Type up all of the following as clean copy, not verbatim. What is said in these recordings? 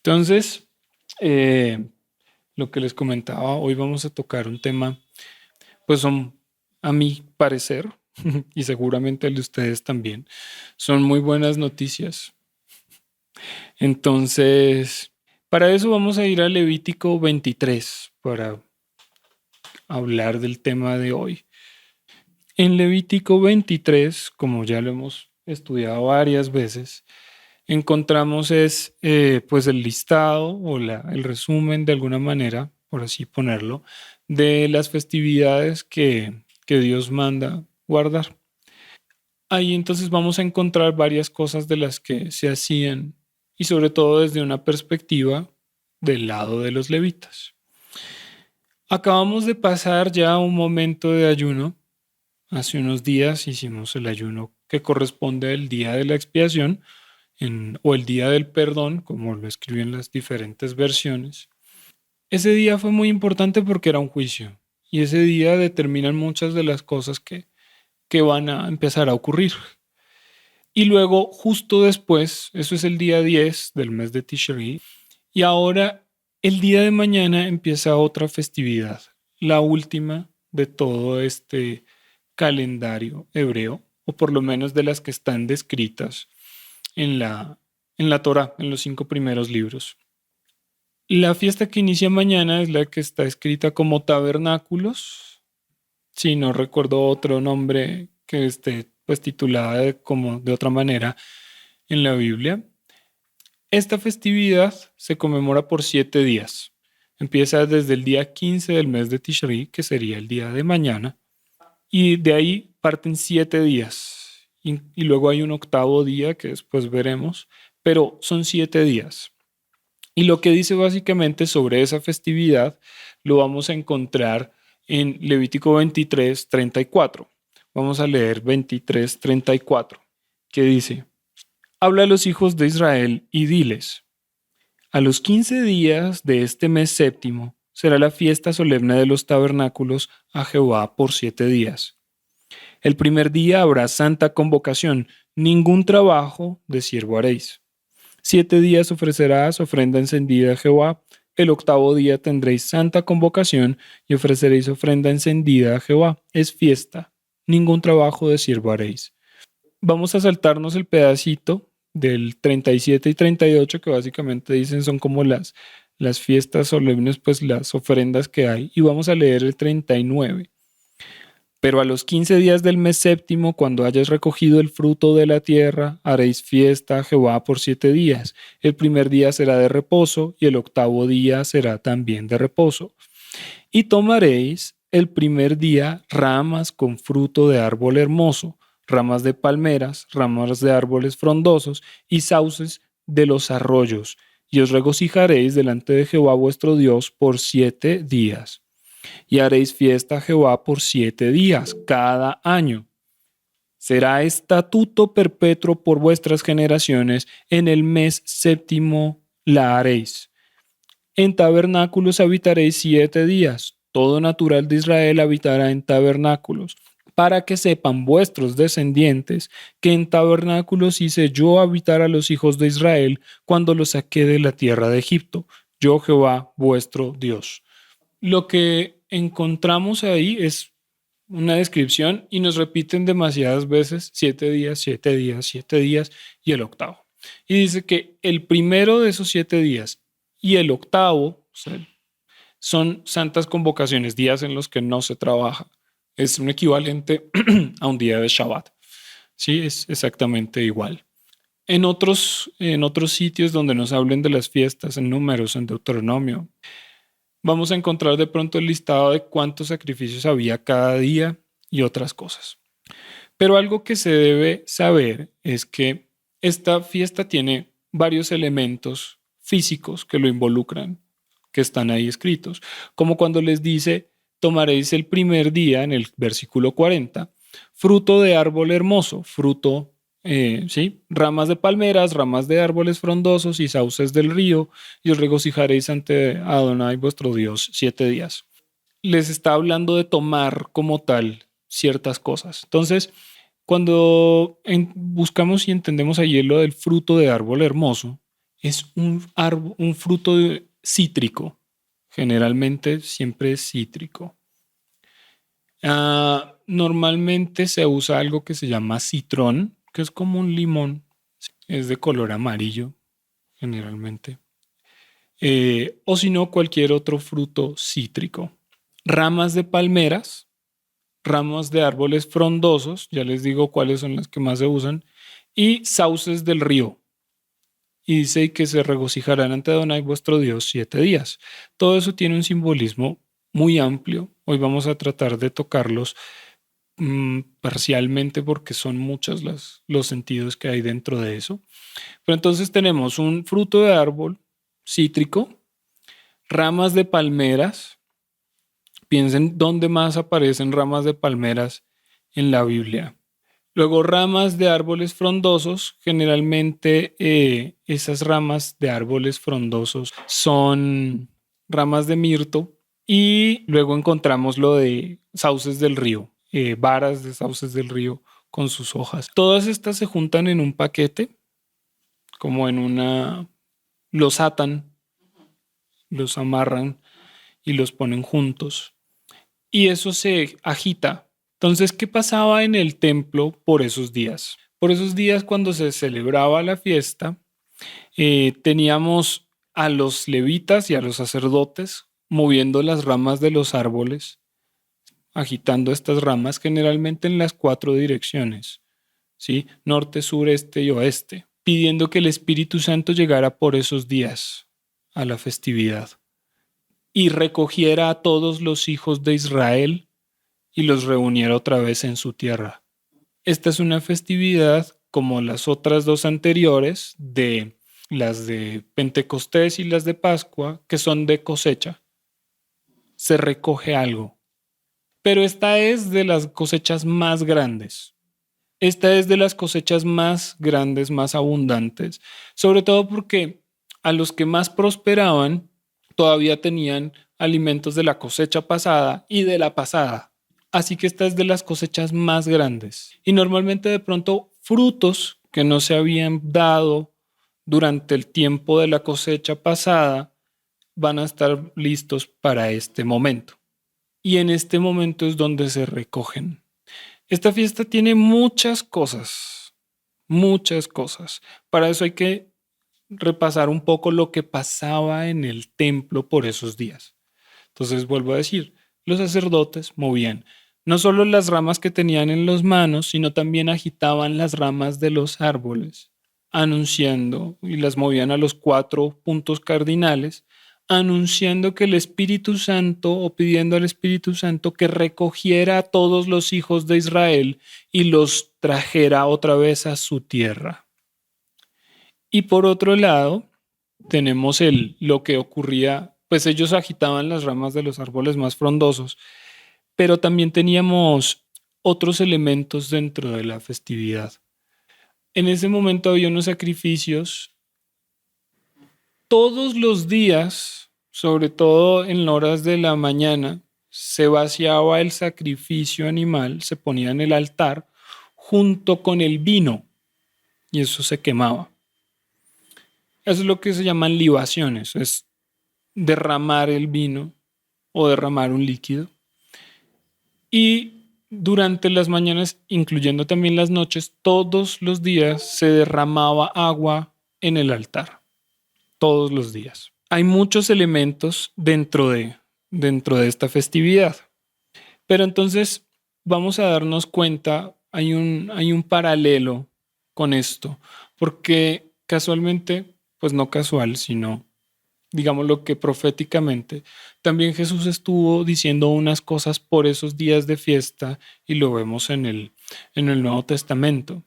Entonces, eh, lo que les comentaba, hoy vamos a tocar un tema, pues son, a mi parecer, y seguramente el de ustedes también, son muy buenas noticias. Entonces, para eso vamos a ir a Levítico 23 para hablar del tema de hoy. En Levítico 23, como ya lo hemos estudiado varias veces, encontramos pues el listado o el resumen de alguna manera, por así ponerlo, de las festividades que Dios manda guardar. Ahí entonces vamos a encontrar varias cosas de las que se hacían y sobre todo desde una perspectiva del lado de los levitas. Acabamos de pasar ya un momento de ayuno. Hace unos días hicimos el ayuno que corresponde al día de la expiación o el día del perdón, como lo escriben las diferentes versiones. Ese día fue muy importante porque era un juicio y ese día determinan muchas de las cosas que van a empezar a ocurrir. Y luego, justo después, eso es el día 10 del mes de Tishri, y ahora el día de mañana empieza otra festividad, la última de todo este calendario hebreo, o por lo menos de las que están descritas en la Torá, en los 5 primeros libros. La fiesta que inicia mañana es la que está escrita como tabernáculos, si no recuerdo otro nombre que esté pues titulada como de otra manera en la Biblia. Esta festividad se conmemora por 7 días. Empieza desde el día 15 del mes de Tishri, que sería el día de mañana, y de ahí parten 7 días. Y luego hay un octavo día que después veremos, pero son 7 días. Y lo que dice básicamente sobre esa festividad lo vamos a encontrar en Levítico 23:34. Vamos a leer 23:34, que dice: Habla a los hijos de Israel y diles: a los 15 días de este mes séptimo será la fiesta solemne de los tabernáculos a Jehová por 7 días. El primer día habrá santa convocación, ningún trabajo de siervo haréis. 7 días ofrecerás ofrenda encendida a Jehová. El octavo día tendréis santa convocación y ofreceréis ofrenda encendida a Jehová. Es fiesta, ningún trabajo de siervo haréis. Vamos a saltarnos el pedacito del 37 y 38 que básicamente dicen son como las fiestas solemnes, pues las ofrendas que hay. Y vamos a leer el 39. Pero a los 15 días del mes séptimo, cuando hayas recogido el fruto de la tierra, haréis fiesta a Jehová por 7 días. El primer día será de reposo y el octavo día será también de reposo. Y tomaréis el primer día ramas con fruto de árbol hermoso, ramas de palmeras, ramas de árboles frondosos y sauces de los arroyos, y os regocijaréis delante de Jehová vuestro Dios por 7 días. Y haréis fiesta a Jehová por 7 días cada año. Será estatuto perpetuo por vuestras generaciones, en el mes séptimo la haréis. En tabernáculos habitaréis 7 días. Todo natural de Israel habitará en tabernáculos, para que sepan vuestros descendientes que en tabernáculos hice yo habitar a los hijos de Israel cuando los saqué de la tierra de Egipto. Yo Jehová vuestro Dios. Lo que encontramos ahí es una descripción y nos repiten demasiadas veces 7 días, 7 días, 7 días y el octavo. Y dice que el primero de esos 7 días y el octavo, o sea, son santas convocaciones, días en los que no se trabaja. Es un equivalente a un día de Shabbat. Sí, es exactamente igual. En otros sitios donde nos hablen de las fiestas, en Números, en Deuteronomio, vamos a encontrar de pronto el listado de cuántos sacrificios había cada día y otras cosas. Pero algo que se debe saber es que esta fiesta tiene varios elementos físicos que lo involucran, que están ahí escritos, como cuando les dice: tomaréis el primer día, en el versículo 40, fruto de árbol hermoso, fruto, ¿sí? Ramas de palmeras, ramas de árboles frondosos y sauces del río, y os regocijaréis ante Adonai vuestro Dios 7 días. Les está hablando de tomar como tal ciertas cosas. Entonces, cuando buscamos y entendemos allí lo del fruto de árbol hermoso, es un fruto cítrico. Generalmente siempre es cítrico. Normalmente se usa algo que se llama citrón, que es como un limón. Es de color amarillo, generalmente. O si no, cualquier otro fruto cítrico. Ramas de palmeras, ramas de árboles frondosos, ya les digo cuáles son las que más se usan, y sauces del río. Y dice que se regocijarán ante Adonai vuestro Dios 7 días. Todo eso tiene un simbolismo muy amplio. Hoy vamos a tratar de tocarlos parcialmente porque son muchos los sentidos que hay dentro de eso. Pero entonces tenemos un fruto de árbol cítrico, ramas de palmeras. Piensen dónde más aparecen ramas de palmeras en la Biblia. Luego ramas de árboles frondosos, generalmente esas ramas de árboles frondosos son ramas de mirto y luego encontramos lo de sauces del río, varas de sauces del río con sus hojas. Todas estas se juntan en un paquete, como en una, los atan, los amarran y los ponen juntos y eso se agita. Entonces, ¿qué pasaba en el templo por esos días? Por esos días, cuando se celebraba la fiesta, teníamos a los levitas y a los sacerdotes moviendo las ramas de los árboles, agitando estas ramas generalmente en las 4 direcciones, ¿sí? Norte, sur, este y oeste, pidiendo que el Espíritu Santo llegara por esos días a la festividad y recogiera a todos los hijos de Israel y los reuniera otra vez en su tierra. Esta es una festividad como las otras dos anteriores, de las de Pentecostés y las de Pascua, que son de cosecha. Se recoge algo. Pero esta es de las cosechas más grandes. Esta es de las cosechas más grandes, más abundantes, sobre todo porque a los que más prosperaban todavía tenían alimentos de la cosecha pasada y de la pasada. Así que esta es de las cosechas más grandes. Y normalmente de pronto frutos que no se habían dado durante el tiempo de la cosecha pasada van a estar listos para este momento. Y en este momento es donde se recogen. Esta fiesta tiene muchas cosas, muchas cosas. Para eso hay que repasar un poco lo que pasaba en el templo por esos días. Entonces vuelvo a decir, los sacerdotes movían no solo las ramas que tenían en las manos, sino también agitaban las ramas de los árboles, anunciando, y las movían a los 4 puntos cardinales, anunciando que el Espíritu Santo o pidiendo al Espíritu Santo que recogiera a todos los hijos de Israel y los trajera otra vez a su tierra. Y por otro lado, tenemos lo que ocurría, pues ellos agitaban las ramas de los árboles más frondosos, pero también teníamos otros elementos dentro de la festividad. En ese momento había unos sacrificios todos los días, sobre todo en horas de la mañana, se vaciaba el sacrificio animal, se ponía en el altar junto con el vino y eso se quemaba. Eso es lo que se llaman libaciones, es derramar el vino o derramar un líquido. Y durante las mañanas, incluyendo también las noches, todos los días se derramaba agua en el altar. Todos los días. Hay muchos elementos dentro de esta festividad. Pero entonces vamos a darnos cuenta, hay un paralelo con esto, porque casualmente, pues no casual, sino digamos lo que proféticamente, también Jesús estuvo diciendo unas cosas por esos días de fiesta y lo vemos en el Nuevo Testamento.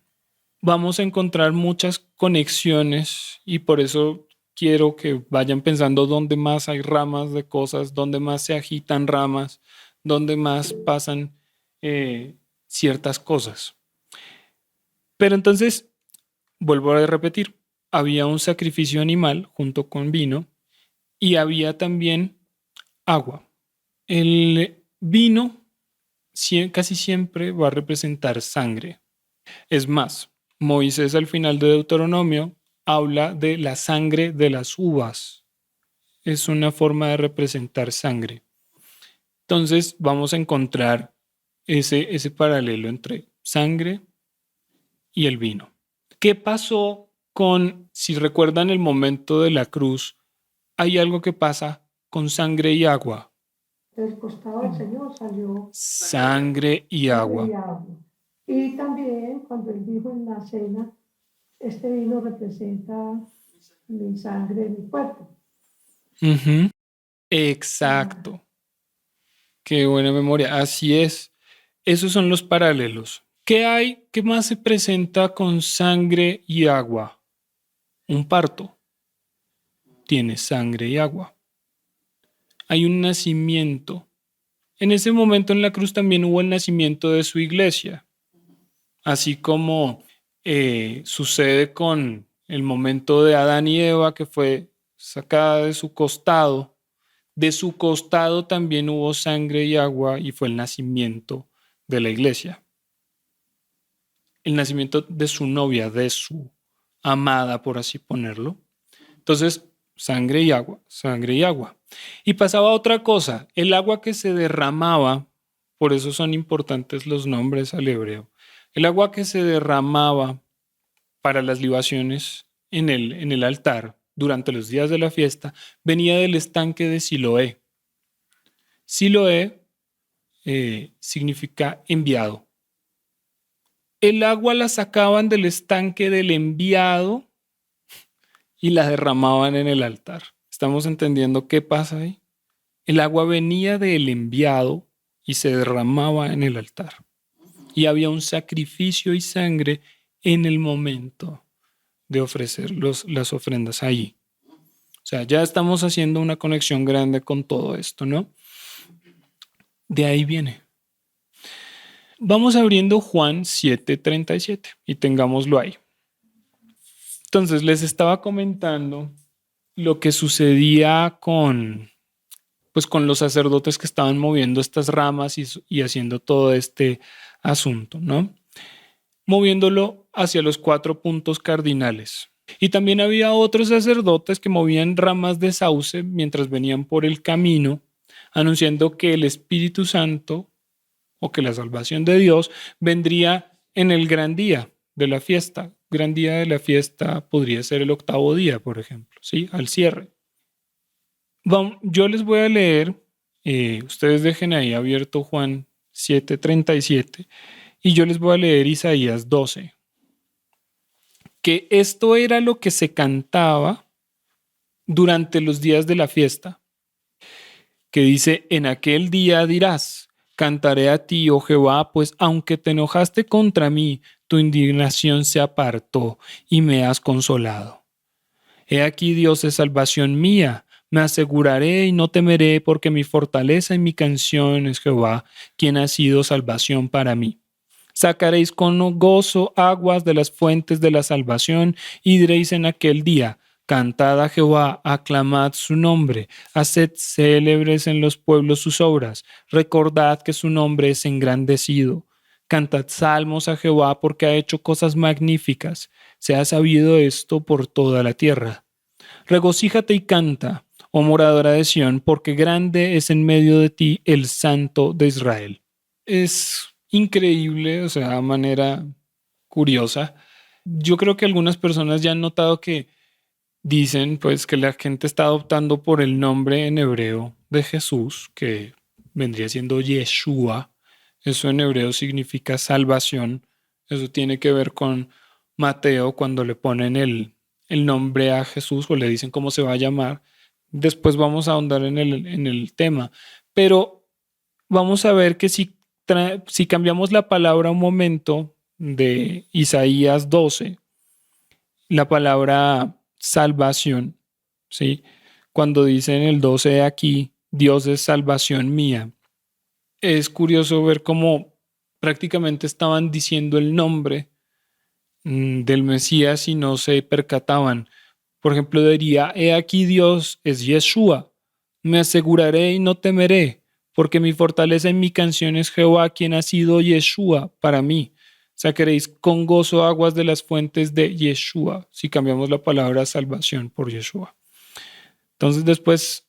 Vamos a encontrar muchas conexiones y por eso quiero que vayan pensando dónde más hay ramas de cosas, dónde más se agitan ramas, dónde más pasan ciertas cosas. Pero entonces, vuelvo a repetir, había un sacrificio animal junto con vino y había también agua. El vino casi siempre va a representar sangre. Es más, Moisés al final de Deuteronomio habla de la sangre de las uvas. Es una forma de representar sangre. Entonces vamos a encontrar ese paralelo entre sangre y el vino. ¿Qué pasó con, si recuerdan el momento de la cruz, hay algo que pasa con sangre y agua? Del costado del Señor salió Sangre y sangre y agua. agua. Y también cuando él dijo en la cena, este vino representa mi sangre, mi cuerpo. Ujú. Ah, Exacto. Qué buena memoria. Así es. Esos son los paralelos. ¿Qué hay? ¿Qué más se presenta con sangre y agua? Un parto tiene sangre y agua. Hay un nacimiento. En ese momento en la cruz también hubo el nacimiento de su iglesia, así como sucede con el momento de Adán y Eva, que fue sacada de su costado. De su costado también hubo sangre y agua y fue el nacimiento de la iglesia. El nacimiento de su novia, de su amada, por así ponerlo. Entonces, sangre y agua, sangre y agua. Y pasaba otra cosa, el agua que se derramaba, por eso son importantes los nombres al hebreo, el agua que se derramaba para las libaciones en el altar durante los días de la fiesta venía del estanque de Siloé. Siloé significa enviado. El agua la sacaban del estanque del enviado y la derramaban en el altar. ¿Estamos entendiendo qué pasa ahí? El agua venía del enviado y se derramaba en el altar. Y había un sacrificio y sangre en el momento de ofrecer las ofrendas allí. O sea, ya estamos haciendo una conexión grande con todo esto, ¿no? De ahí viene. Vamos abriendo Juan 7:37 y tengámoslo ahí. Entonces les estaba comentando lo que sucedía pues con los sacerdotes que estaban moviendo estas ramas y haciendo todo este asunto, ¿no? Moviéndolo hacia los 4 puntos cardinales. Y también había otros sacerdotes que movían ramas de sauce mientras venían por el camino, anunciando que el Espíritu Santo o que la salvación de Dios vendría en el gran día de la fiesta. Gran día de la fiesta podría ser el 8.º día, por ejemplo, ¿sí? Al cierre. Yo les voy a leer, ustedes dejen ahí abierto Juan 7:37 y yo les voy a leer Isaías 12, que esto era lo que se cantaba durante los días de la fiesta, que dice, en aquel día dirás, cantaré a ti, oh Jehová, pues aunque te enojaste contra mí, tu indignación se apartó y me has consolado. He aquí Dios es salvación mía, me aseguraré y no temeré, porque mi fortaleza y mi canción es Jehová, quien ha sido salvación para mí. Sacaréis con gozo aguas de las fuentes de la salvación, y diréis en aquel día, cantad a Jehová, aclamad su nombre, haced célebres en los pueblos sus obras, recordad que su nombre es engrandecido. Cantad salmos a Jehová porque ha hecho cosas magníficas, se ha sabido esto por toda la tierra. Regocíjate y canta, oh moradora de Sión, porque grande es en medio de ti el Santo de Israel. Es increíble, o sea, de manera curiosa. Yo creo que algunas personas ya han notado que dicen pues que la gente está adoptando por el nombre en hebreo de Jesús, que vendría siendo Yeshua. Eso en hebreo significa salvación. Eso tiene que ver con Mateo cuando le ponen el nombre a Jesús o le dicen cómo se va a llamar. Después vamos a ahondar en el tema. Pero vamos a ver que si cambiamos la palabra un momento de Isaías 12, la palabra salvación, ¿sí? Cuando dice en el 12 aquí, Dios es salvación mía, es curioso ver cómo prácticamente estaban diciendo el nombre del Mesías y no se percataban. Por ejemplo, diría, he aquí Dios es Yeshua, me aseguraré y no temeré, porque mi fortaleza en mi canción es Jehová, quien ha sido Yeshua para mí. sacaréis con gozo aguas de las fuentes de Yeshua, si cambiamos la palabra salvación por Yeshua. Entonces después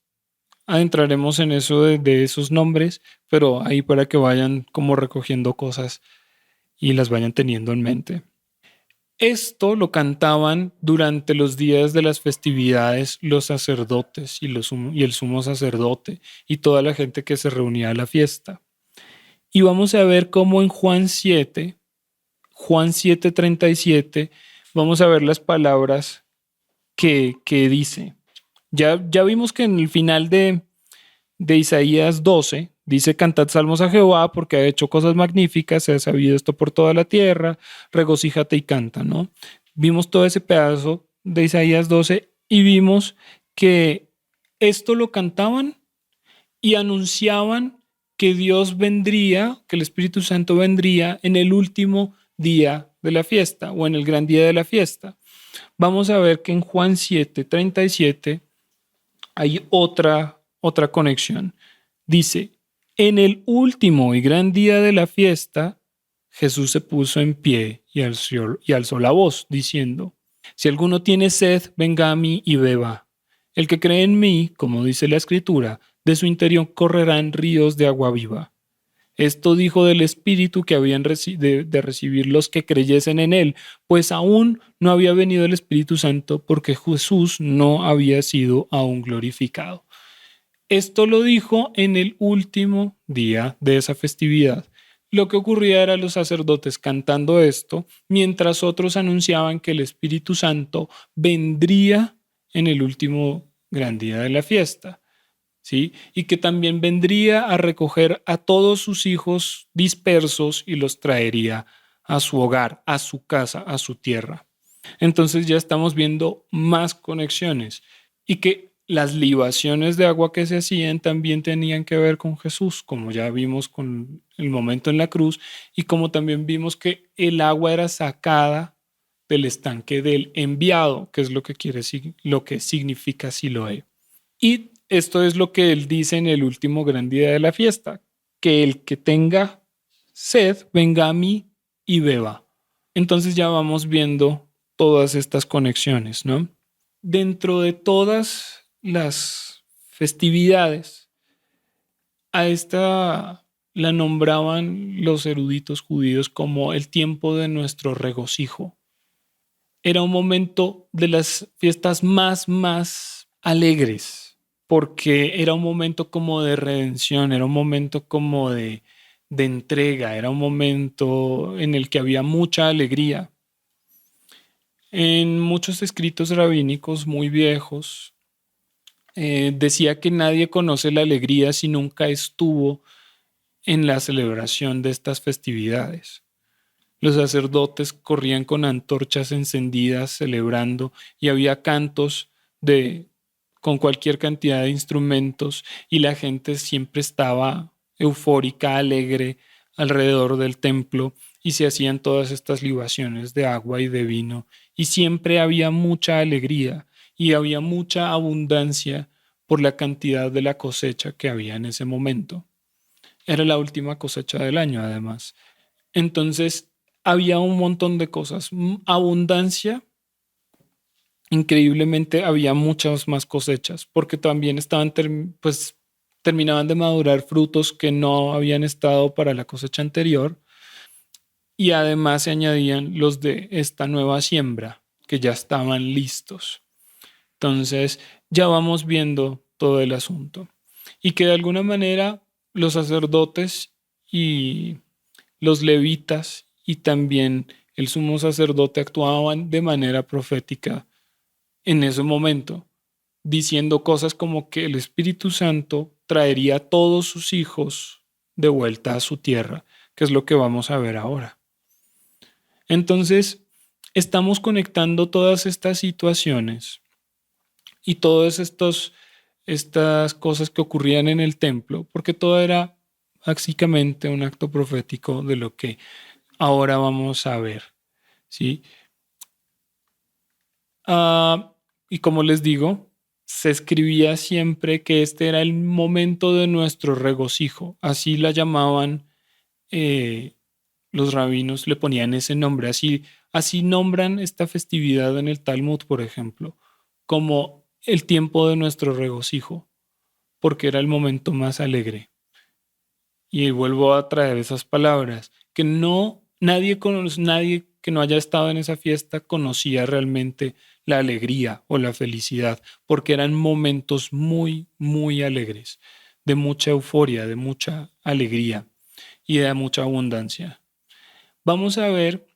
adentraremos en eso de esos nombres, pero ahí para que vayan como recogiendo cosas y las vayan teniendo en mente. Esto lo cantaban durante los días de las festividades los sacerdotes y el sumo sacerdote y toda la gente que se reunía a la fiesta. Y vamos a ver cómo en Juan 7:37, vamos a ver las palabras que dice. Ya vimos que en el final de Isaías 12 dice: cantad salmos a Jehová porque ha hecho cosas magníficas, se ha sabido esto por toda la tierra, regocíjate y canta, ¿no? Vimos todo ese pedazo de Isaías 12 y vimos que esto lo cantaban y anunciaban que Dios vendría, que el Espíritu Santo vendría en el último día de la fiesta o en el gran día de la fiesta. Vamos a ver que en Juan 7:37 hay otra conexión. Dice: en el último y gran día de la fiesta, Jesús se puso en pie y alzó la voz, diciendo: si alguno tiene sed, venga a mí y beba. El que cree en mí, como dice la Escritura, de su interior correrán ríos de agua viva. Esto dijo del Espíritu que habían de recibir los que creyesen en él, pues aún no había venido el Espíritu Santo porque Jesús no había sido aún glorificado. Esto lo dijo en el último día de esa festividad. Lo que ocurría era los sacerdotes cantando esto, mientras otros anunciaban que el Espíritu Santo vendría en el último gran día de la fiesta. ¿Sí? Y que también vendría a recoger a todos sus hijos dispersos y los traería a su hogar, a su casa, a su tierra. Entonces ya estamos viendo más conexiones y que las libaciones de agua que se hacían también tenían que ver con Jesús, como ya vimos con el momento en la cruz, y como también vimos que el agua era sacada del estanque del enviado, que es lo que significa Siloé. Y esto es lo que él dice en el último gran día de la fiesta: que el que tenga sed, venga a mí y beba. Entonces ya vamos viendo todas estas conexiones, ¿no? Dentro de todas las festividades, a esta la nombraban los eruditos judíos como el tiempo de nuestro regocijo. Era un momento de las fiestas más alegres, porque era un momento como de redención, era un momento como de entrega, era un momento en el que había mucha alegría. En muchos escritos rabínicos muy viejos, decía que nadie conoce la alegría si nunca estuvo en la celebración de estas festividades. Los sacerdotes corrían con antorchas encendidas celebrando y había cantos con cualquier cantidad de instrumentos y la gente siempre estaba eufórica, alegre alrededor del templo y se hacían todas estas libaciones de agua y de vino y siempre había mucha alegría y había mucha abundancia por la cantidad de la cosecha que había en ese momento. Era la última cosecha del año, además. Entonces, había un montón de cosas. Abundancia, increíblemente había muchas más cosechas, porque también terminaban de madurar frutos que no habían estado para la cosecha anterior, y además se añadían los de esta nueva siembra, que ya estaban listos. Entonces, ya vamos viendo todo el asunto. Y que de alguna manera los sacerdotes y los levitas y también el sumo sacerdote actuaban de manera profética en ese momento, diciendo cosas como que el Espíritu Santo traería a todos sus hijos de vuelta a su tierra, que es lo que vamos a ver ahora. Entonces, estamos conectando todas estas situaciones y todas estas cosas que ocurrían en el templo, porque todo era básicamente un acto profético de lo que ahora vamos a ver, ¿sí? Y como les digo, se escribía siempre que este era el momento de nuestro regocijo, así la llamaban los rabinos le ponían ese nombre. Así nombran esta festividad en el Talmud, por ejemplo, como el tiempo de nuestro regocijo, porque era el momento más alegre. Y vuelvo a traer esas palabras, que nadie que no haya estado en esa fiesta conocía realmente la alegría o la felicidad, porque eran momentos muy, muy alegres, de mucha euforia, de mucha alegría y de mucha abundancia. Vamos a ver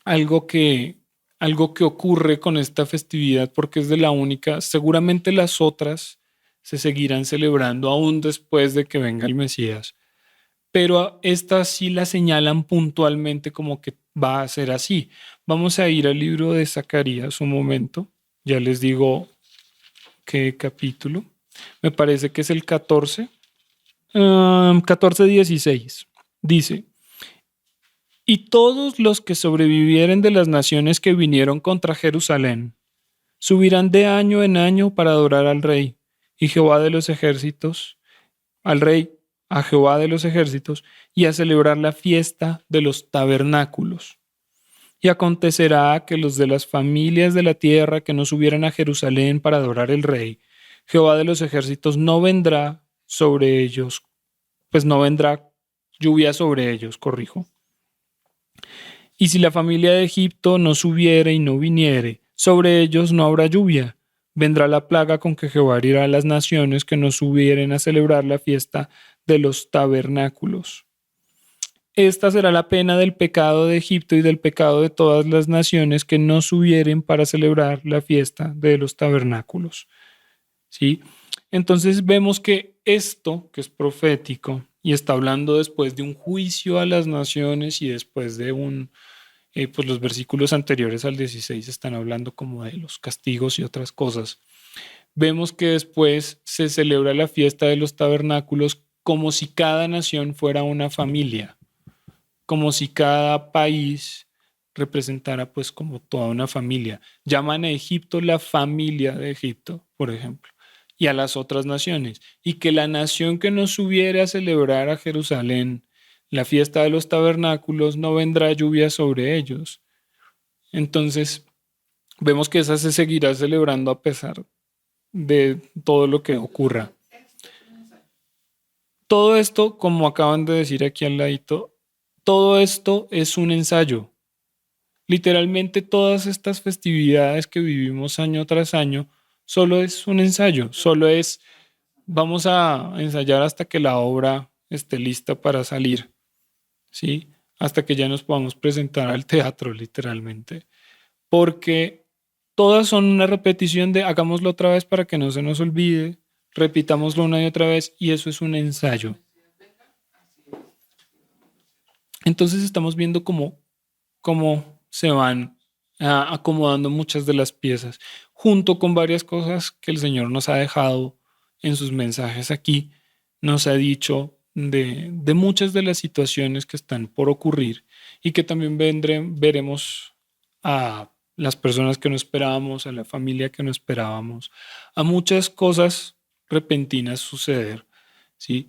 algo que, algo que ocurre con esta festividad, porque es de la única, seguramente las otras se seguirán celebrando aún después de que venga el Mesías, pero estas sí la señalan puntualmente como que va a ser así. Vamos a ir al libro de Zacarías un momento, ya les digo qué capítulo, me parece que es el 14, 14:16, dice: y todos los que sobrevivieren de las naciones que vinieron contra Jerusalén subirán de año en año para adorar al Rey y Jehová de los ejércitos, al Rey, a Jehová de los ejércitos, y a celebrar la fiesta de los tabernáculos. Y acontecerá que los de las familias de la tierra que no subieran a Jerusalén para adorar al Rey, Jehová de los ejércitos no vendrá sobre ellos, pues no vendrá lluvia sobre ellos, corrijo. Y si la familia de Egipto no subiere y no viniere, sobre ellos no habrá lluvia. Vendrá la plaga con que Jehová herirá a las naciones que no subieren a celebrar la fiesta de los tabernáculos. Esta será la pena del pecado de Egipto y del pecado de todas las naciones que no subieren para celebrar la fiesta de los tabernáculos. ¿Sí? Entonces vemos que esto, que es profético, y está hablando después de un juicio a las naciones y después de pues los versículos anteriores al 16 están hablando como de los castigos y otras cosas. Vemos que después se celebra la fiesta de los tabernáculos como si cada nación fuera una familia, como si cada país representara pues como toda una familia. Llaman a Egipto la familia de Egipto, por ejemplo, y a las otras naciones. Y que la nación que no subiera a celebrar a Jerusalén la fiesta de los tabernáculos no vendrá lluvia sobre ellos. Entonces, vemos que esa se seguirá celebrando a pesar de todo lo que ocurra. Todo esto, como acaban de decir aquí al ladito, todo esto es un ensayo. Literalmente todas estas festividades que vivimos año tras año, solo es un ensayo, solo es, vamos a ensayar hasta que la obra esté lista para salir, ¿sí? Hasta que ya nos podamos presentar al teatro, literalmente. Porque todas son una repetición de hagámoslo otra vez para que no se nos olvide, repitámoslo una y otra vez, y eso es un ensayo. Entonces estamos viendo cómo se van acomodando muchas de las piezas, junto con varias cosas que el Señor nos ha dejado en sus mensajes aquí, nos ha dicho de muchas de las situaciones que están por ocurrir y que también veremos a las personas que no esperábamos, a la familia que no esperábamos, a muchas cosas repentinas suceder, ¿sí?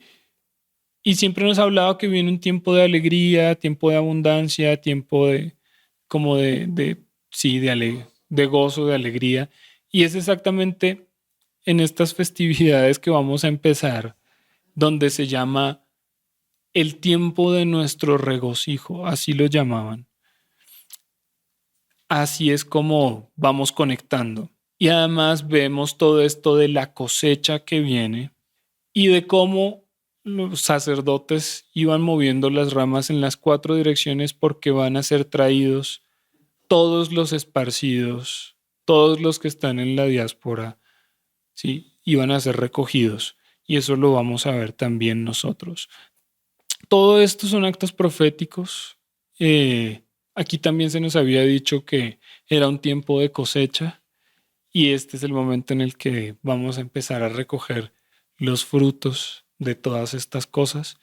Y siempre nos ha hablado que viene un tiempo de alegría, tiempo de abundancia, tiempo de como sí, de gozo, de alegría. Y es exactamente en estas festividades que vamos a empezar, donde se llama el tiempo de nuestro regocijo, así lo llamaban. Así es como vamos conectando. Y además vemos todo esto de la cosecha que viene y de cómo los sacerdotes iban moviendo las ramas en las 4 direcciones porque van a ser traídos todos los esparcidos, todos los que están en la diáspora, ¿sí? Iban a ser recogidos. Y eso lo vamos a ver también nosotros. Todo esto son actos proféticos. Aquí también se nos había dicho que era un tiempo de cosecha y este es el momento en el que vamos a empezar a recoger los frutos de todas estas cosas.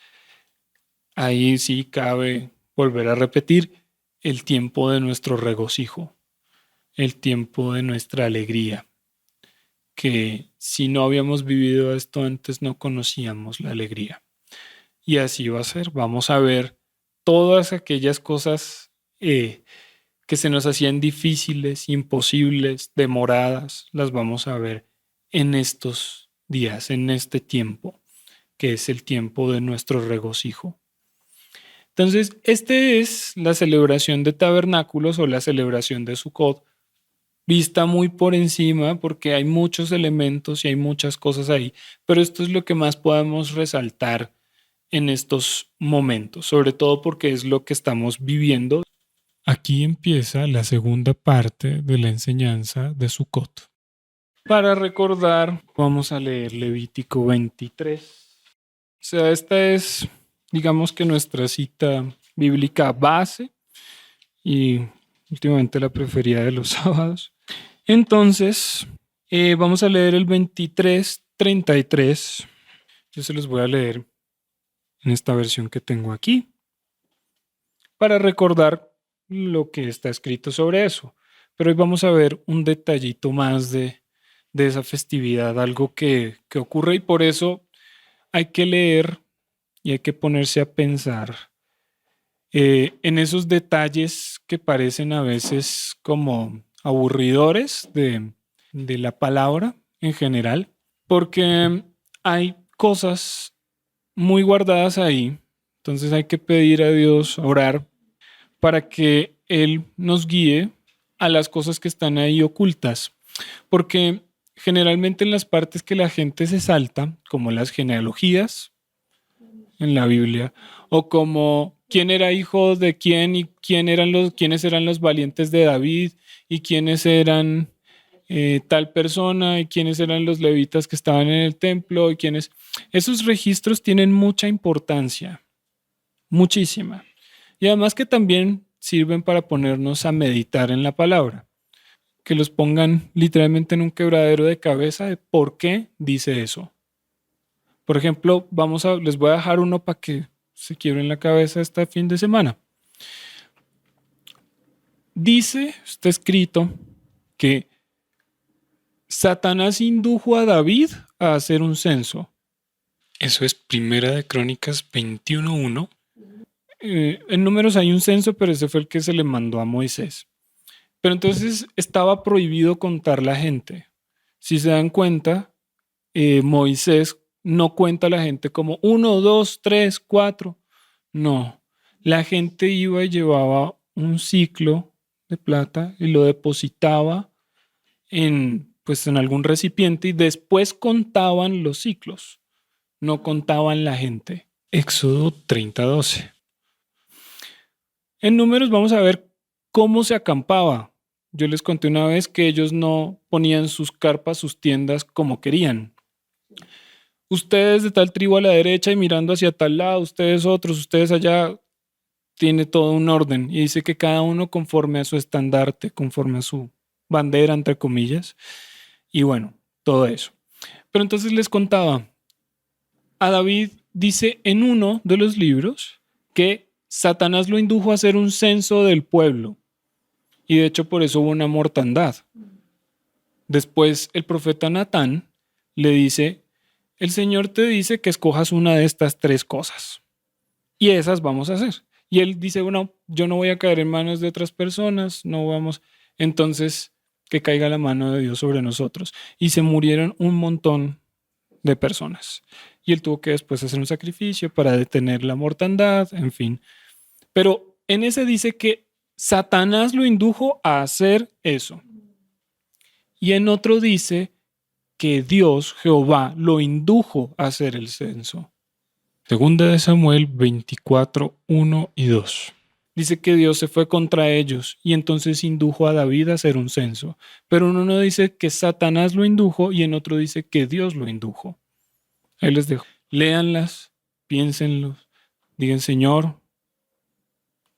Ahí sí cabe volver a repetir el tiempo de nuestro regocijo, el tiempo de nuestra alegría, que si no habíamos vivido esto antes no conocíamos la alegría. Y así va a ser. Vamos a ver todas aquellas cosas que se nos hacían difíciles, imposibles, demoradas, las vamos a ver en estos días, en este tiempo, que es el tiempo de nuestro regocijo. Entonces, este es la celebración de tabernáculos o la celebración de Sukkot, vista muy por encima porque hay muchos elementos y hay muchas cosas ahí, pero esto es lo que más podemos resaltar en estos momentos, sobre todo porque es lo que estamos viviendo. Aquí empieza la segunda parte de la enseñanza de Sukkot. Para recordar, vamos a leer Levítico 23. O sea, esta es, digamos que nuestra cita bíblica base y últimamente la preferida de los sábados. Entonces, vamos a leer el 23:33. Yo se los voy a leer en esta versión que tengo aquí para recordar lo que está escrito sobre eso. Pero hoy vamos a ver un detallito más de esa festividad, algo que ocurre y por eso hay que leer y hay que ponerse a pensar en esos detalles que parecen a veces como aburridores de la palabra en general, porque hay cosas muy guardadas ahí. Entonces hay que pedir a Dios, orar, para que Él nos guíe a las cosas que están ahí ocultas. Porque generalmente en las partes que la gente se salta, como las genealogías en la Biblia, o como quién era hijo de quién y quiénes eran los valientes de David y quiénes eran tal persona y quiénes eran los levitas que estaban en el templo y quiénes. Esos registros tienen mucha importancia, muchísima. Y además que también sirven para ponernos a meditar en la palabra, que los pongan literalmente en un quebradero de cabeza de por qué dice eso. Por ejemplo, les voy a dejar uno para que se quiebren la cabeza este fin de semana. Está escrito que Satanás indujo a David a hacer un censo. Eso es Primera de Crónicas 21:1. En Números hay un censo, pero ese fue el que se le mandó a Moisés. Pero entonces estaba prohibido contar la gente. Si se dan cuenta, Moisés no cuenta a la gente como 1, 2, 3, 4. No, la gente iba y llevaba un ciclo de plata y lo depositaba pues en algún recipiente y después contaban los ciclos, no contaban la gente. Éxodo 30:12. En Números vamos a ver cómo se acampaba. Yo les conté una vez que ellos no ponían sus carpas, sus tiendas como querían. Ustedes de tal tribu a la derecha y mirando hacia tal lado, ustedes otros, ustedes allá, tiene todo un orden. Y dice que cada uno conforme a su estandarte, conforme a su bandera, entre comillas. Y bueno, todo eso. Pero entonces les contaba, a David dice en uno de los libros que Satanás lo indujo a hacer un censo del pueblo. Y de hecho por eso hubo una mortandad. Después el profeta Natán le dice, el Señor te dice que escojas una de estas 3 cosas. Y esas vamos a hacer. Y él dice, bueno, yo no voy a caer en manos de otras personas, no vamos. Entonces, que caiga la mano de Dios sobre nosotros. Y se murieron un montón de personas. Y él tuvo que después hacer un sacrificio para detener la mortandad, en fin. Pero en ese dice que Satanás lo indujo a hacer eso. Y en otro dice que Dios, Jehová, lo indujo a hacer el censo. Segunda de Samuel 24:1 y 2. Dice que Dios se fue contra ellos y entonces indujo a David a hacer un censo. Pero en uno dice que Satanás lo indujo y en otro dice que Dios lo indujo. Ahí les dejo. Léanlas, piénsenlo, digan, Señor,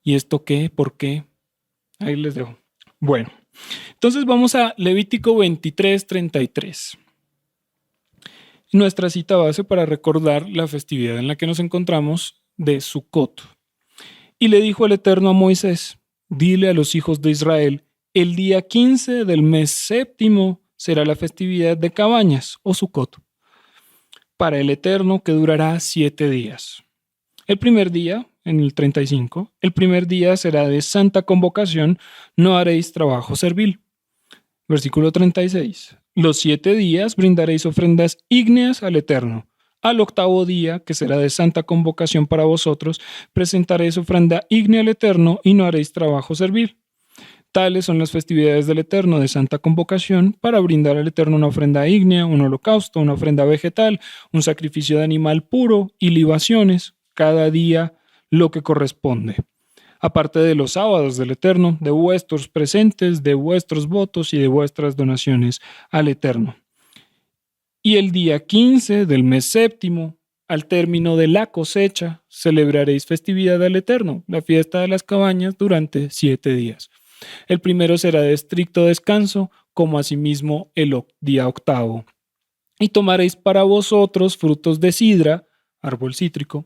¿y esto qué? ¿Por qué? Ahí les dejo. Bueno, entonces vamos a Levítico 23:33. Nuestra cita base para recordar la festividad en la que nos encontramos de Sukkot. Y le dijo el Eterno a Moisés, dile a los hijos de Israel, el día 15 del mes séptimo será la festividad de cabañas o Sukkot, para el Eterno que durará 7 días. El primer día en el 35, el primer día será de santa convocación, no haréis trabajo servil. Versículo 36. Los 7 días brindaréis ofrendas ígneas al Eterno. Al octavo día, que será de santa convocación para vosotros, presentaréis ofrenda ígnea al Eterno y no haréis trabajo servil. Tales son las festividades del Eterno de santa convocación para brindar al Eterno una ofrenda ígnea, un holocausto, una ofrenda vegetal, un sacrificio de animal puro y libaciones, cada día lo que corresponde. Aparte de los sábados del Eterno, de vuestros presentes, de vuestros votos y de vuestras donaciones al Eterno. Y el día 15 del mes séptimo, al término de la cosecha, celebraréis festividad al Eterno, la fiesta de las cabañas durante 7 días. El primero será de estricto descanso, como asimismo el día octavo. Y tomaréis para vosotros frutos de sidra, árbol cítrico,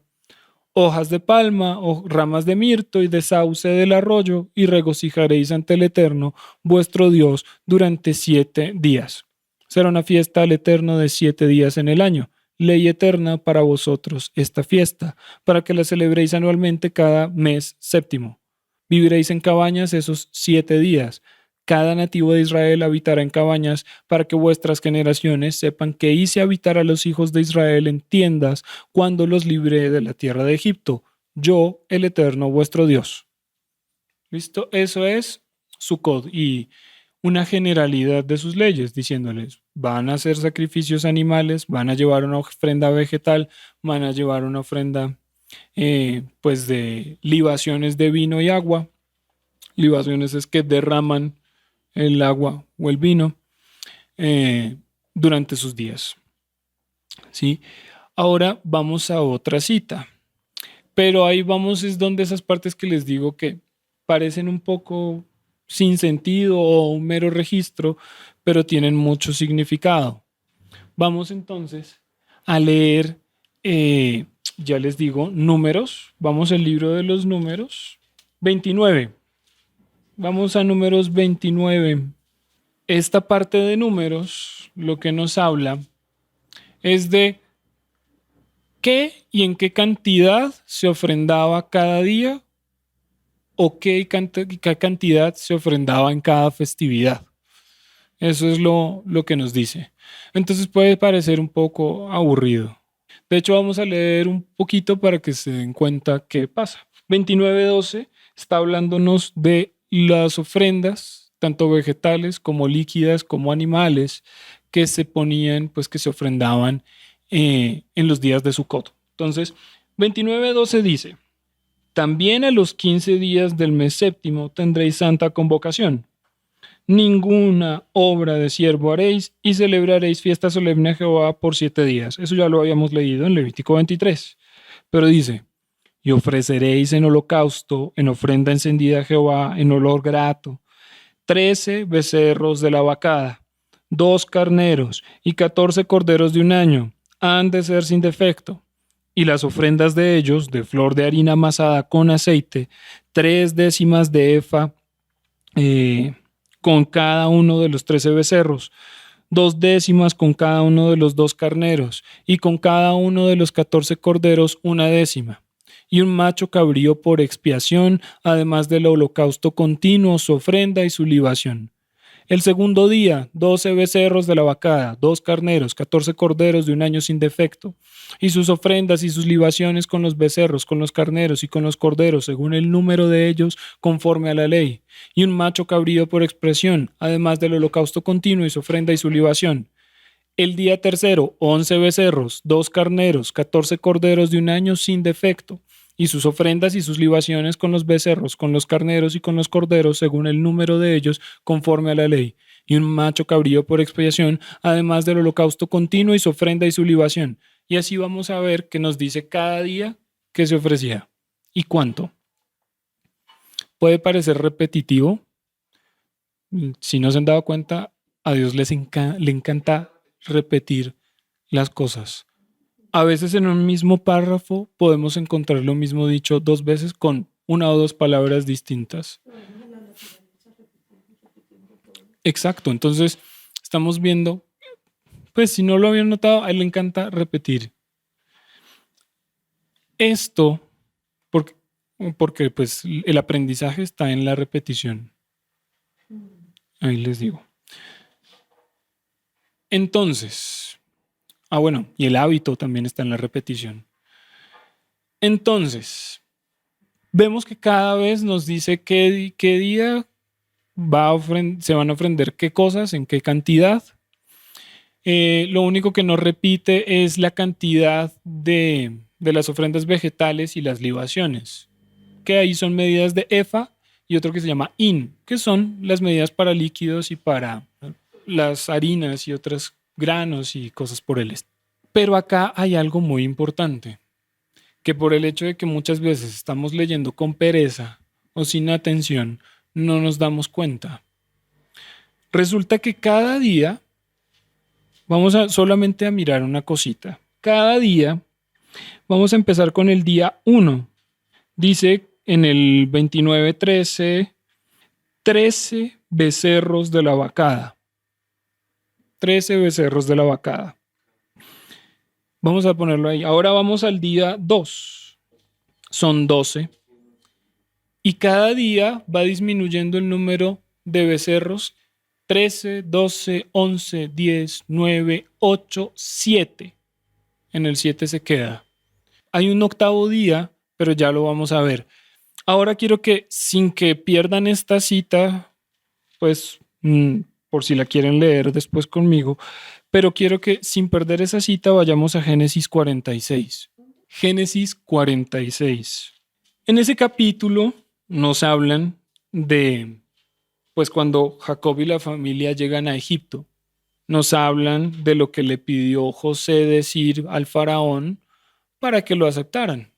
hojas de palma o ramas de mirto y de sauce del arroyo, y regocijaréis ante el Eterno, vuestro Dios, durante 7 días. Será una fiesta al Eterno de 7 días en el año, ley eterna para vosotros esta fiesta, para que la celebréis anualmente cada mes séptimo. Viviréis en cabañas esos 7 días. Cada nativo de Israel habitará en cabañas para que vuestras generaciones sepan que hice habitar a los hijos de Israel en tiendas cuando los libré de la tierra de Egipto. Yo, el Eterno, vuestro Dios. ¿Listo? Eso es Sukkot y una generalidad de sus leyes, diciéndoles, van a hacer sacrificios animales, van a llevar una ofrenda vegetal, van a llevar una ofrenda pues de libaciones de vino y agua. Libaciones es que derraman el agua o el vino durante sus días. ¿Sí? Ahora vamos a otra cita. Pero ahí vamos, es donde esas partes que les digo que parecen un poco sin sentido o un mero registro, pero tienen mucho significado. Vamos entonces a leer, ya les digo, números. Vamos al libro de los números 29. Vamos a números 29. Esta parte de números lo que nos habla es de qué y en qué cantidad se ofrendaba cada día o qué cantidad se ofrendaba en cada festividad. Eso es lo que nos dice. Entonces puede parecer un poco aburrido. De hecho, vamos a leer un poquito para que se den cuenta qué pasa. 29:12 está hablándonos de las ofrendas, tanto vegetales como líquidas, como animales, que se ponían, pues que se ofrendaban en los días de Sukkot. Entonces, 29:12 dice, también a los 15 días del mes séptimo tendréis santa convocación. Ninguna obra de siervo haréis y celebraréis fiesta solemne a Jehová por 7 días. Eso ya lo habíamos leído en Levítico 23. Pero dice, y ofreceréis en holocausto, en ofrenda encendida a Jehová, en olor grato, 13 becerros de la vacada, 2 carneros y 14 corderos de un año, han de ser sin defecto. Y las ofrendas de ellos, de flor de harina amasada con aceite, 3 décimas de efa, con cada uno de los 13 becerros, 2 décimas con cada uno de los 2 carneros, y con cada uno de los 14 corderos 1 décima, y un macho cabrío por expiación, además del holocausto continuo, su ofrenda y su libación. El segundo día, 12 becerros de la vacada, 2 carneros, 14 corderos de un año sin defecto, y sus ofrendas y sus libaciones con los becerros, con los carneros y con los corderos, según el número de ellos, conforme a la ley, y un macho cabrío por expresión, además del holocausto continuo y su ofrenda y su libación. El día tercero, 11 becerros, 2 carneros, 14 corderos de un año sin defecto, y sus ofrendas y sus libaciones con los becerros, con los carneros y con los corderos, según el número de ellos, conforme a la ley, y un macho cabrío por expiación, además del holocausto continuo y su ofrenda y su libación. Y así vamos a ver que nos dice cada día que se ofrecía y cuánto. Puede parecer repetitivo. Si no se han dado cuenta, a Dios le encanta repetir las cosas. A veces en un mismo párrafo podemos encontrar lo mismo dicho 2 veces con 1 o 2 palabras distintas. Exacto, entonces estamos viendo, pues si no lo habían notado, a él le encanta repetir. Esto, porque porque pues el aprendizaje está en la repetición. Ahí les digo. Entonces, bueno, y el hábito también está en la repetición. Entonces, vemos que cada vez nos dice qué día se van a ofrendar qué cosas, en qué cantidad. Lo único que no repite es la cantidad de las ofrendas vegetales y las libaciones, que ahí son medidas de efa y otro que se llama in, que son las medidas para líquidos y para las harinas y otros granos y cosas por el estilo. Pero acá hay algo muy importante, que por el hecho de que muchas veces estamos leyendo con pereza o sin atención, no nos damos cuenta. Resulta que cada día, vamos solamente a mirar una cosita, cada día vamos a empezar con el día 1. Dice en el 29:13, 13 becerros de la vacada. 13 becerros de la vacada. Vamos a ponerlo ahí. Ahora vamos al día 2. Son 12. Y cada día va disminuyendo el número de becerros. 13, 12, 11, 10, 9, 8, 7. En el 7 se queda. Hay un octavo día, pero ya lo vamos a ver. Ahora quiero que, sin que pierdan esta cita, pues por si la quieren leer después conmigo, pero quiero que sin perder esa cita vayamos a Génesis 46. Génesis 46. En ese capítulo nos hablan de, pues cuando Jacob y la familia llegan a Egipto, nos hablan de lo que le pidió José decir al faraón para que lo aceptaran.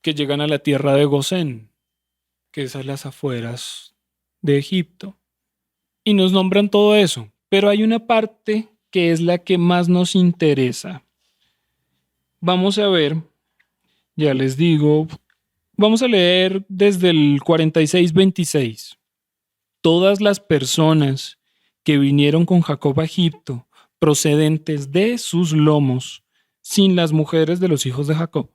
Que llegan a la tierra de Gosén, que es a las afueras de Egipto. Y nos nombran todo eso, pero hay una parte que es la que más nos interesa. Vamos a ver, ya les digo, vamos a leer desde el 46:26. Todas las personas que vinieron con Jacob a Egipto, procedentes de sus lomos, sin las mujeres de los hijos de Jacob,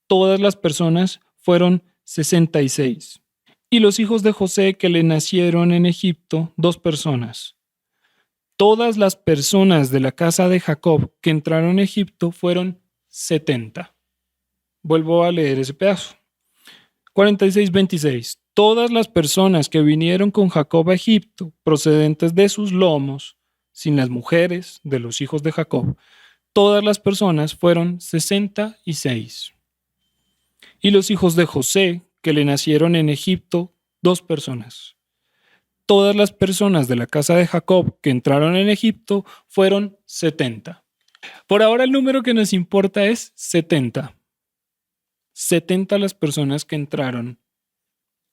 todas las personas fueron 66. Y los hijos de José que le nacieron en Egipto, 2 personas. Todas las personas de la casa de Jacob que entraron a Egipto fueron 70. Vuelvo a leer ese pedazo. 46:26. Todas las personas que vinieron con Jacob a Egipto, procedentes de sus lomos, sin las mujeres de los hijos de Jacob, todas las personas fueron 66. Y los hijos de José, que le nacieron en Egipto, 2 personas. Todas las personas de la casa de Jacob que entraron en Egipto fueron 70. Por ahora el número que nos importa es 70. 70 las personas que entraron.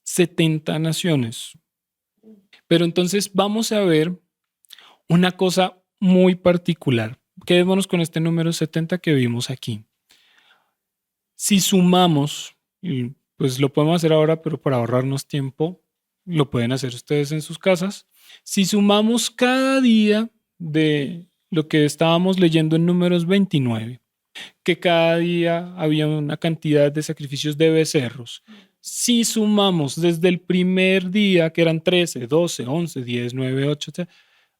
70 naciones. Pero entonces vamos a ver una cosa muy particular. Quedémonos con este número 70 que vimos aquí. Si sumamos, y pues lo podemos hacer ahora, pero para ahorrarnos tiempo, lo pueden hacer ustedes en sus casas. Si sumamos cada día de lo que estábamos leyendo en Números 29, que cada día había una cantidad de sacrificios de becerros. Si sumamos desde el primer día, que eran 13, 12, 11, 10, 9, 8,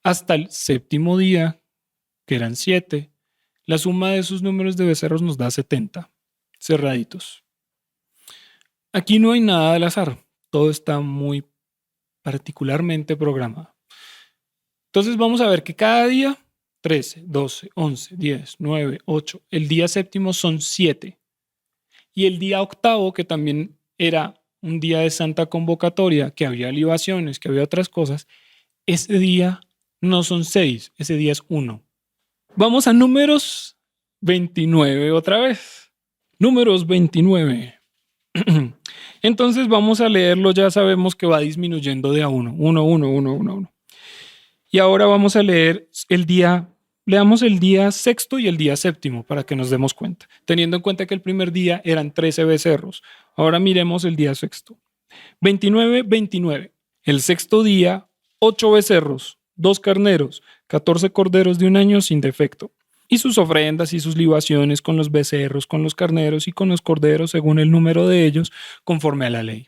hasta el séptimo día, que eran 7, la suma de esos números de becerros nos da 70. Cerraditos. Aquí no hay nada al azar, todo está muy particularmente programado. Entonces vamos a ver que cada día, 13, 12, 11, 10, 9, 8, el día séptimo son 7. Y el día octavo, que también era un día de santa convocatoria, que había libaciones, que había otras cosas, ese día no son 6, ese día es 1. Vamos a Números 29 otra vez. Números 29. Entonces vamos a leerlo, ya sabemos que va disminuyendo de a 1. 1, 1, 1, 1, 1. Y ahora vamos a leer leamos el día sexto y el día séptimo para que nos demos cuenta. Teniendo en cuenta que el primer día eran 13 becerros. Ahora miremos el día sexto. 29, 29. El sexto día, 8 becerros, 2 carneros, 14 corderos de un año sin defecto. y sus ofrendas y sus libaciones con los becerros, con los carneros y con los corderos, según el número de ellos, conforme a la ley.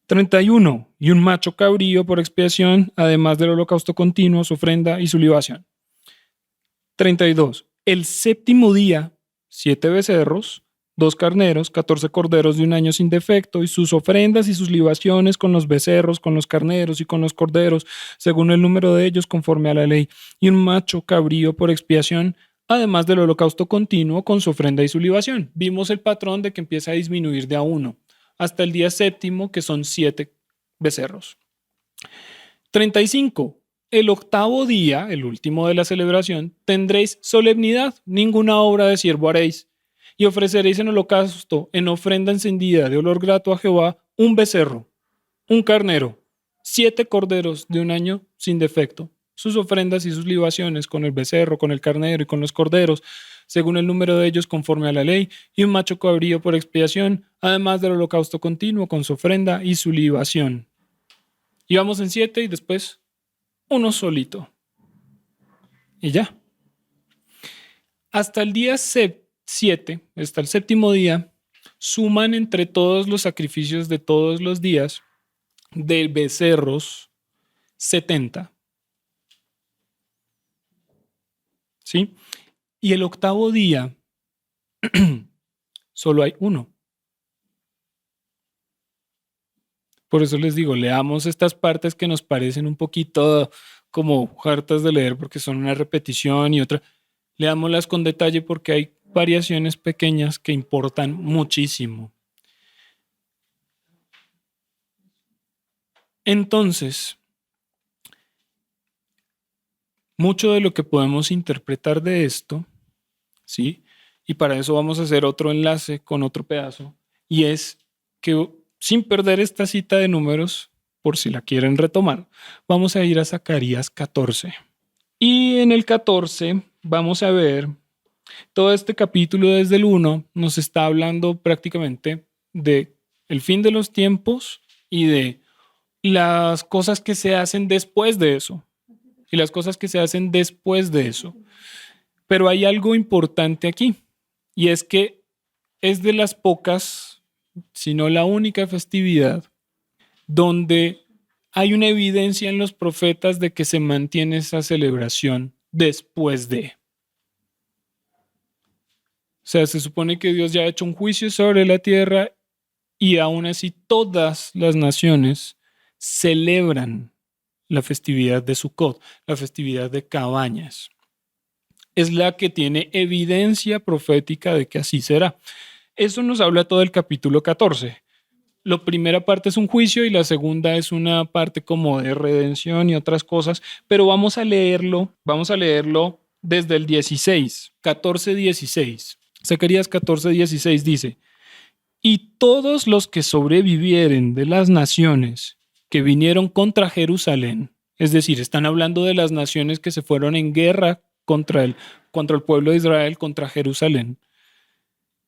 31. Y un macho cabrío por expiación, además del holocausto continuo, su ofrenda y su libación. 32. El séptimo día, 7 becerros, 2 carneros, 14 corderos de un año sin defecto, y sus ofrendas y sus libaciones con los becerros, con los carneros y con los corderos, según el número de ellos, conforme a la ley. Y un macho cabrío por expiación, además del holocausto continuo con su ofrenda y su libación. Vimos el patrón de que empieza a disminuir de a uno hasta el día séptimo, que son 7 becerros. 35. El octavo día, el último de la celebración, tendréis solemnidad, ninguna obra de siervo haréis, y ofreceréis en holocausto, en ofrenda encendida de olor grato a Jehová, un becerro, un carnero, 7 corderos de un año sin defecto, sus ofrendas y sus libaciones con el becerro, con el carnero y con los corderos, según el número de ellos conforme a la ley, y un macho cabrío por expiación, además del holocausto continuo con su ofrenda y su libación. Y vamos en 7 y después uno solito. Y ya. Hasta el día 7, hasta el séptimo día, suman entre todos los sacrificios de todos los días de becerros 70. ¿Sí? Y el octavo día solo hay uno. Por eso les digo, leamos estas partes que nos parecen un poquito como hartas de leer porque son una repetición y otra. Leámoslas con detalle porque hay variaciones pequeñas que importan muchísimo. Entonces, mucho de lo que podemos interpretar de esto, ¿sí? Y para eso vamos a hacer otro enlace con otro pedazo, y es que sin perder esta cita de números, por si la quieren retomar, vamos a ir a Zacarías 14. Y en el 14 vamos a ver todo este capítulo desde el 1 nos está hablando prácticamente de el fin de los tiempos y de las cosas que se hacen después de eso. Y las cosas que se hacen después de eso. Pero hay algo importante aquí, y es que es de las pocas, si no la única festividad, donde hay una evidencia en los profetas de que se mantiene esa celebración después de. O sea, se supone que Dios ya ha hecho un juicio sobre la tierra y aún así todas las naciones celebran la festividad de Sukkot, la festividad de cabañas. Es la que tiene evidencia profética de que así será. Eso nos habla todo el capítulo 14. La primera parte es un juicio y la segunda es una parte como de redención y otras cosas, pero vamos a leerlo desde el 16, 14:16. Zacarías 14:16 dice: y todos los que sobrevivieren de las naciones que vinieron contra Jerusalén, es decir, están hablando de las naciones que se fueron en guerra contra el pueblo de Israel, contra Jerusalén,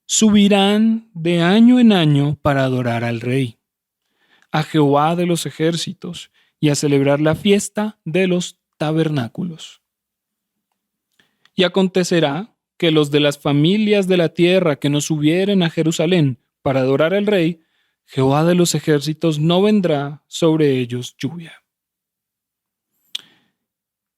subirán de año en año para adorar al Rey, a Jehová de los ejércitos, y a celebrar la fiesta de los tabernáculos. Y acontecerá que los de las familias de la tierra que no subieren a Jerusalén para adorar al Rey, Jehová de los ejércitos no vendrá sobre ellos lluvia.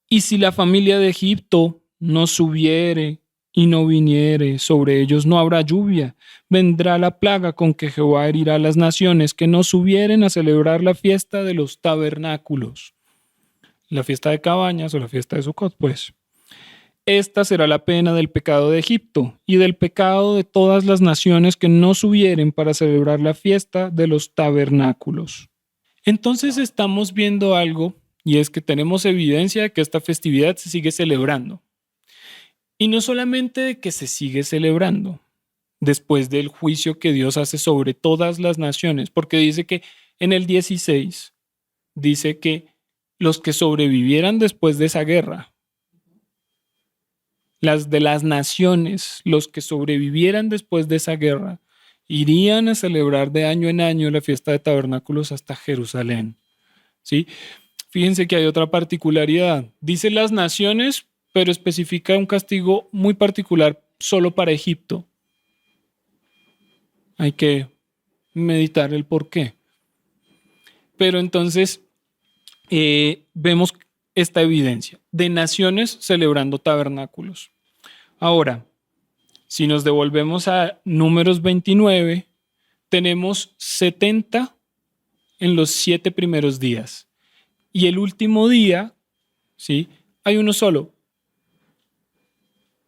Y si la familia de Egipto no subiere y no viniere, sobre ellos no habrá lluvia. Vendrá la plaga con que Jehová herirá a las naciones que no subieren a celebrar la fiesta de los tabernáculos. La fiesta de cabañas o la fiesta de Sukkot, pues. Esta será la pena del pecado de Egipto y del pecado de todas las naciones que no subieren para celebrar la fiesta de los tabernáculos. Entonces estamos viendo algo, y es que tenemos evidencia de que esta festividad se sigue celebrando. Y no solamente de que se sigue celebrando después del juicio que Dios hace sobre todas las naciones, porque dice que en el 16 dice que los que sobrevivieran después de esa guerra, las de las naciones, los que sobrevivieran después de esa guerra, irían a celebrar de año en año la fiesta de tabernáculos hasta Jerusalén. ¿Sí? Fíjense que hay otra particularidad. Dice las naciones pero especifica un castigo muy particular solo para Egipto. Hay que meditar el por qué. Pero entonces vemos esta evidencia de naciones celebrando tabernáculos. Ahora, si nos devolvemos a Números 29, tenemos 70 en los 7 primeros días. Y el último día, ¿sí? Hay uno solo.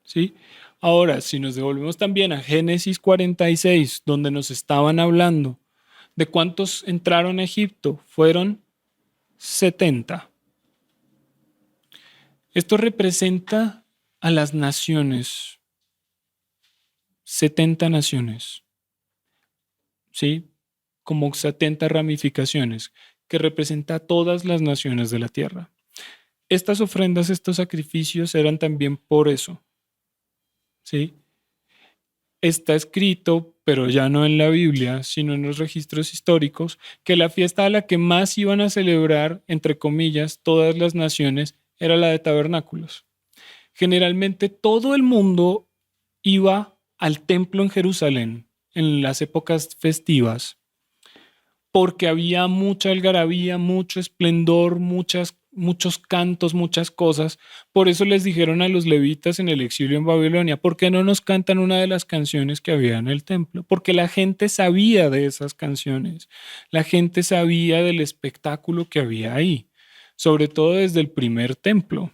¿Sí? Ahora, si nos devolvemos también a Génesis 46, donde nos estaban hablando de cuántos entraron a Egipto, fueron 70. Esto representa a las naciones, 70 naciones, ¿sí? Como 70 ramificaciones, que representa a todas las naciones de la tierra. Estas ofrendas, estos sacrificios eran también por eso, ¿sí? Está escrito, pero ya no en la Biblia, sino en los registros históricos, que la fiesta a la que más iban a celebrar, entre comillas, todas las naciones, era la de tabernáculos. Generalmente todo el mundo iba al templo en Jerusalén en las épocas festivas, porque había mucha algarabía, mucho esplendor, muchos cantos, muchas cosas. Por eso les dijeron a los levitas en el exilio en Babilonia, ¿por qué no nos cantan una de las canciones que había en el templo? Porque la gente sabía de esas canciones, la gente sabía del espectáculo que había ahí, sobre todo desde el primer templo,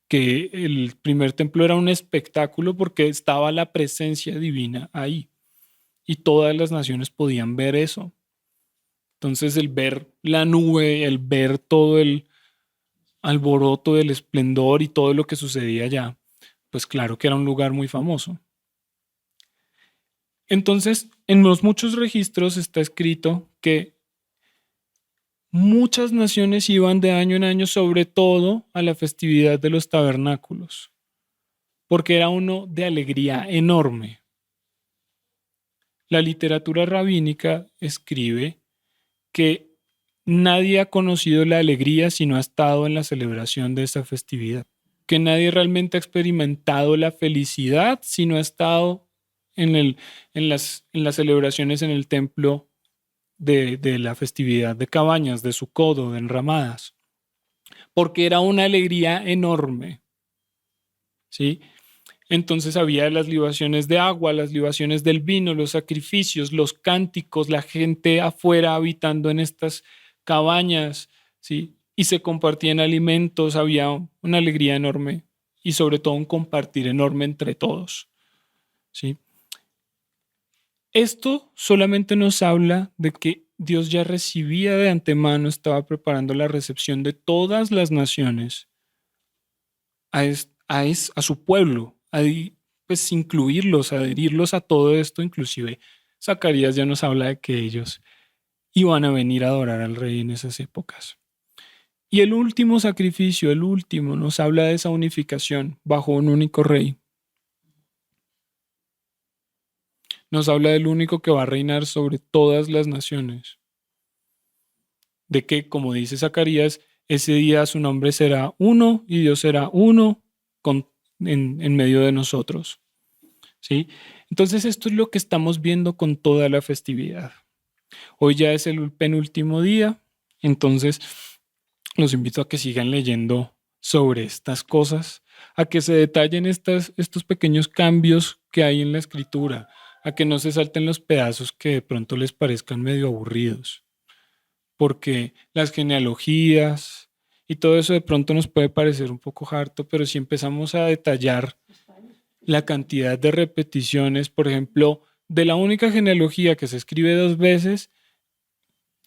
que el primer templo era un espectáculo porque estaba la presencia divina ahí y todas las naciones podían ver eso. Entonces el ver la nube, el ver todo el alboroto del esplendor y todo lo que sucedía allá, pues claro que era un lugar muy famoso. Entonces, en los muchos registros está escrito que muchas naciones iban de año en año, sobre todo a la festividad de los tabernáculos, porque era uno de alegría enorme. La literatura rabínica escribe que nadie ha conocido la alegría si no ha estado en la celebración de esta festividad, que nadie realmente ha experimentado la felicidad si no ha estado en las celebraciones en el templo de la festividad de Cabañas, de Sucot, de Enramadas, porque era una alegría enorme, ¿sí? Entonces había las libaciones de agua, las libaciones del vino, los sacrificios, los cánticos, la gente afuera habitando en estas cabañas, ¿sí? Y se compartían alimentos, había una alegría enorme y sobre todo un compartir enorme entre todos, ¿sí? Esto solamente nos habla de que Dios ya recibía de antemano, estaba preparando la recepción de todas las naciones a su pueblo, pues incluirlos, adherirlos a todo esto. Inclusive Zacarías ya nos habla de que ellos iban a venir a adorar al rey en esas épocas. Y el último sacrificio, el último, nos habla de esa unificación bajo un único rey. Nos habla del único que va a reinar sobre todas las naciones. De que, como dice Zacarías, ese día su nombre será uno y Dios será uno en medio de nosotros. ¿Sí? Entonces esto es lo que estamos viendo con toda la festividad. Hoy ya es el penúltimo día, entonces los invito a que sigan leyendo sobre estas cosas, a que se detallen estos pequeños cambios que hay en la escritura, a que no se salten los pedazos que de pronto les parezcan medio aburridos, porque las genealogías y todo eso de pronto nos puede parecer un poco harto, pero si empezamos a detallar la cantidad de repeticiones, por ejemplo, de la única genealogía que se escribe 2 veces,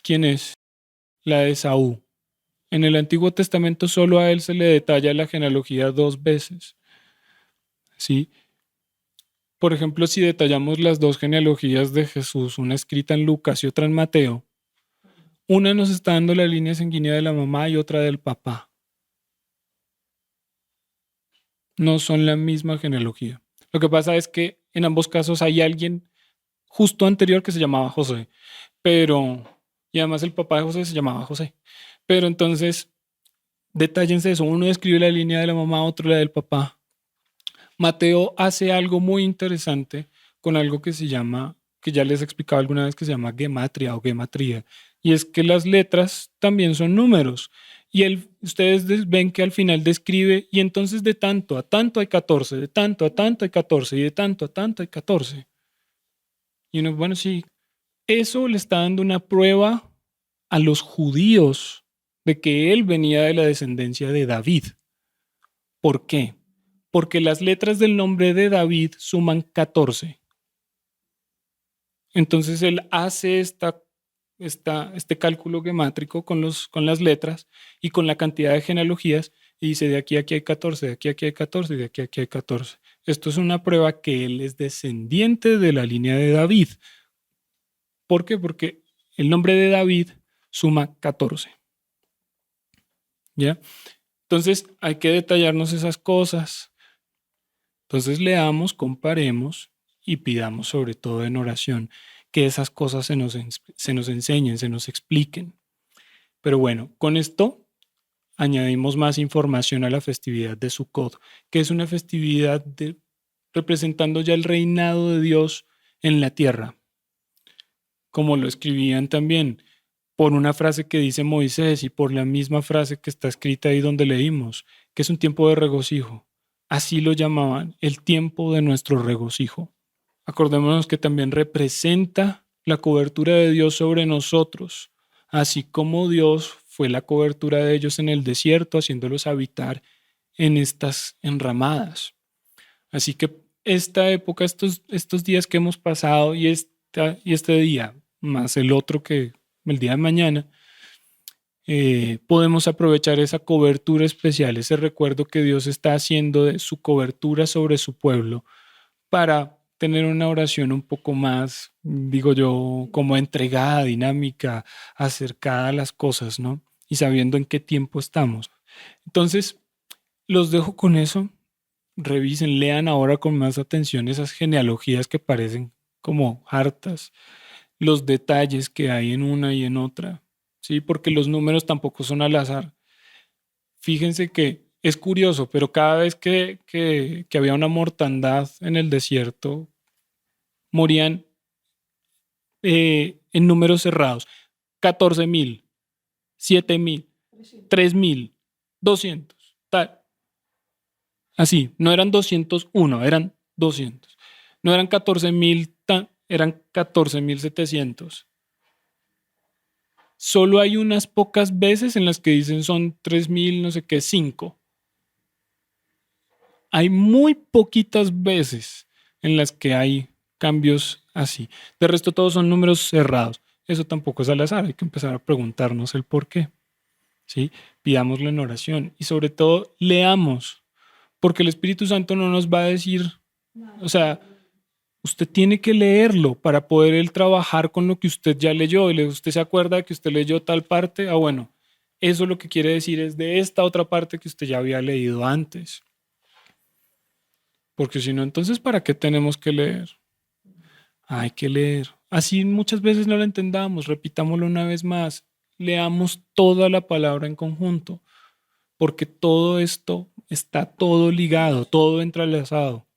¿quién es? La de Esaú. En el Antiguo Testamento solo a él se le detalla la genealogía 2 veces. ¿Sí? Por ejemplo, si detallamos las 2 genealogías de Jesús, una escrita en Lucas y otra en Mateo, una nos está dando la línea sanguínea de la mamá y otra del papá. No son la misma genealogía. Lo que pasa es que en ambos casos hay alguien justo anterior que se llamaba José, y además el papá de José se llamaba José. Pero entonces Detállense eso. Uno escribe la línea de la mamá, otro la del papá. Mateo hace algo muy interesante con algo que se llama, que ya les he explicado alguna vez, que se llama gematria o gematría. Y es que las letras también son números. Y ustedes ven que al final describe, y entonces de tanto a tanto hay 14, de tanto a tanto hay 14, y de tanto a tanto hay 14. Y uno, bueno, sí, eso le está dando una prueba a los judíos de que él venía de la descendencia de David. ¿Por qué? Porque las letras del nombre de David suman 14. Entonces él hace este cálculo gemátrico con las letras y con la cantidad de genealogías y dice de aquí hay 14, de aquí hay 14 y de aquí hay 14. Esto es una prueba que él es descendiente de la línea de David. ¿Por qué? Porque el nombre de David suma 14. ¿Ya? Entonces hay que detallarnos esas cosas. Entonces leamos, comparemos y pidamos sobre todo en oración que esas cosas se nos enseñen, se nos expliquen. Pero bueno, con esto añadimos más información a la festividad de Sukkot, que es una festividad representando ya el reinado de Dios en la tierra, como lo escribían también por una frase que dice Moisés y por la misma frase que está escrita ahí donde leímos, que es un tiempo de regocijo. Así lo llamaban, el tiempo de nuestro regocijo. Acordémonos que también representa la cobertura de Dios sobre nosotros, así como Dios fue la cobertura de ellos en el desierto, haciéndolos habitar en estas enramadas. Así que esta época, estos días que hemos pasado y este día, más el otro que el día de mañana, podemos aprovechar esa cobertura especial, ese recuerdo que Dios está haciendo de su cobertura sobre su pueblo para tener una oración un poco más, digo yo, como entregada, dinámica, acercada a las cosas, ¿no? Y sabiendo en qué tiempo estamos. Entonces, los dejo con eso. Revisen, lean ahora con más atención esas genealogías que parecen como hartas, los detalles que hay en una y en otra, ¿sí? Porque los números tampoco son al azar. Fíjense que es curioso, pero cada vez que había una mortandad en el desierto, morían en números cerrados. 14,000, 7,000, 3,000, 200, tal. Así, no eran 201, eran 200. No eran 14,000, eran 14,700. Solo hay unas pocas veces en las que dicen son 3,000, no sé qué, 5. Hay muy poquitas veces en las que hay cambios así. De resto, todos son números cerrados. Eso tampoco es al azar, hay que empezar a preguntarnos el por qué. ¿Sí? Pidámoslo en oración y sobre todo leamos, porque el Espíritu Santo no nos va a decir, o sea, usted tiene que leerlo para poder él trabajar con lo que usted ya leyó. Y usted se acuerda de que usted leyó tal parte. Ah, bueno, eso lo que quiere decir es de esta otra parte que usted ya había leído antes. Porque si no, entonces, ¿para qué tenemos que leer? Hay que leer. Así muchas veces no lo entendamos, repitámoslo una vez más. Leamos toda la palabra en conjunto, porque todo esto está todo ligado, todo entrelazado.